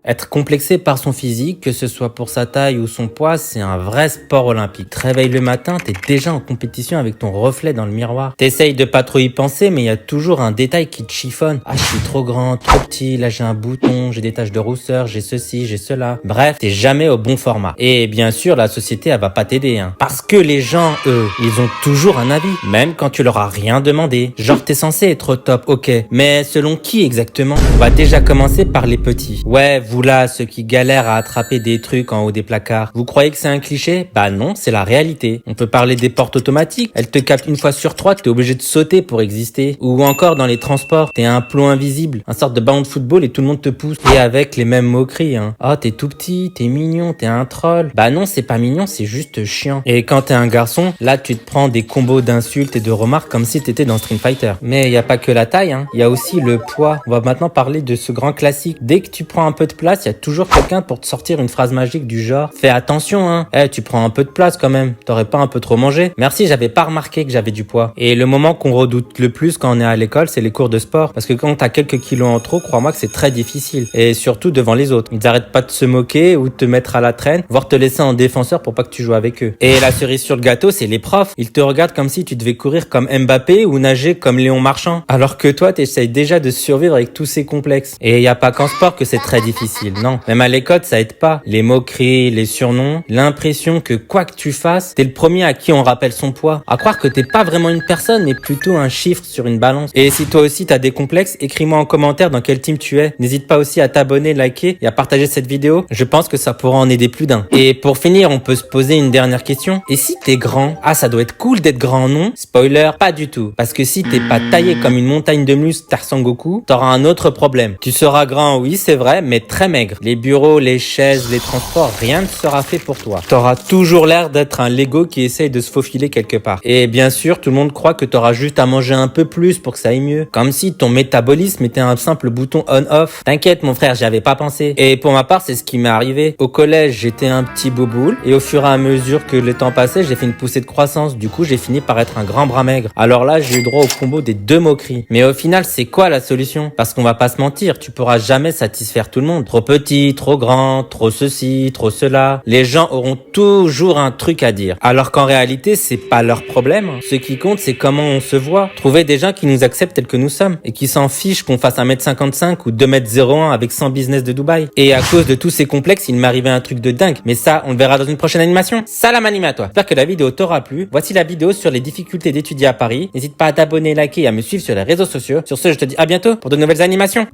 Être complexé par son physique, que ce soit pour sa taille ou son poids, c'est un vrai sport olympique. Tu te réveilles le matin, t'es déjà en compétition avec ton reflet dans le miroir. T'essayes de pas trop y penser, mais il y a toujours un détail qui te chiffonne. Ah, je suis trop grand, trop petit, là j'ai un bouton, j'ai des taches de rousseur, j'ai ceci, j'ai cela. Bref, t'es jamais au bon format. Et bien sûr, la société, elle va pas t'aider, hein. Parce que les gens, eux, ils ont toujours un avis, même quand tu leur as rien demandé. Genre, t'es censé être au top, ok. Mais selon qui exactement? On va déjà commencer par les petits. Ouais, vous là, ceux qui galèrent à attraper des trucs en haut des placards. Vous croyez que c'est un cliché? Bah non, c'est la réalité. On peut parler des portes automatiques. Elles te captent une fois sur trois, t'es obligé de sauter pour exister. Ou encore dans les transports, t'es un plot invisible, un sorte de ballon de football et tout le monde te pousse. Et avec les mêmes moqueries, hein. Oh, t'es tout petit, t'es mignon, t'es un troll. Bah non, c'est pas mignon, c'est juste chiant. Et quand t'es un garçon, là tu te prends des combos d'insultes et de remarques comme si t'étais dans Street Fighter. Mais y a pas que la taille, hein. Y a aussi le poids. On va maintenant parler de ce grand classique. Dès que tu prends un peu de place, il y a toujours quelqu'un pour te sortir une phrase magique du genre « Fais attention, hein. Tu prends un peu de place quand même. T'aurais pas un peu trop mangé ?» Merci, j'avais pas remarqué que j'avais du poids. Et le moment qu'on redoute le plus quand on est à l'école, c'est les cours de sport. Parce que quand t'as quelques kilos en trop, crois-moi que c'est très difficile. Et surtout devant les autres. Ils arrêtent pas de se moquer ou de te mettre à la traîne, voire te laisser en défenseur pour pas que tu joues avec eux. Et la cerise sur le gâteau, c'est les profs. Ils te regardent comme si tu devais courir comme Mbappé ou nager comme Léon Marchand. Alors que toi, t'essayes déjà de survivre avec tous ces complexes. Et y a pas qu'en sport que c'est très difficile, non. Même à l'école, ça aide pas. Les moqueries, les surnoms, l'impression que quoi que tu fasses, t'es le premier à qui on rappelle son poids. À croire que t'es pas vraiment une personne, mais plutôt un chiffre sur une balance. Et si toi aussi t'as des complexes, écris-moi en commentaire dans quel team tu es. N'hésite pas aussi à t'abonner, liker et à partager cette vidéo. Je pense que ça pourra en aider plus d'un. Et pour finir, on peut se poser une dernière question. Et si t'es grand? Ah, ça doit être cool d'être grand, non? Spoiler, pas du tout. Parce que si t'es pas taillé comme une montagne de muscles Tarzan Goku, t'auras un autre problème. Tu seras grand, oui, c'est vrai, mais très maigre. Les bureaux, les chaises, les transports, rien ne sera fait pour toi. T'auras toujours l'air d'être un Lego qui essaye de se faufiler quelque part. Et bien sûr, tout le monde croit que t'auras juste à manger un peu plus pour que ça aille mieux. Comme si ton métabolisme était un simple bouton on-off. T'inquiète mon frère, j'y avais pas pensé. Et pour ma part, c'est ce qui m'est arrivé. Au collège, j'étais un petit boboule. Et au fur et à mesure que le temps passait, j'ai fait une poussée de croissance. Du coup, j'ai fini par être un grand bras maigre. Alors là, j'ai eu droit au combo des deux moqueries. Mais au final, c'est quoi la solution? Parce qu'on va pas se mentir, tu pourras jamais satisfaire tout le monde. Trop petit, trop grand, trop ceci, trop cela. Les gens auront toujours un truc à dire. Alors qu'en réalité, c'est pas leur problème. Ce qui compte, c'est comment on se voit. Trouver des gens qui nous acceptent tels que nous sommes et qui s'en fichent qu'on fasse 1m55 ou 2m01 avec 100 business de Dubaï. Et à cause de tous ces complexes, il m'est arrivé un truc de dingue. Mais ça, on le verra dans une prochaine animation. Salam animé à toi. J'espère que la vidéo t'aura plu. Voici la vidéo sur les difficultés d'étudier à Paris. N'hésite pas à t'abonner, liker et à me suivre sur les réseaux sociaux. Sur ce, je te dis à bientôt pour de nouvelles animations.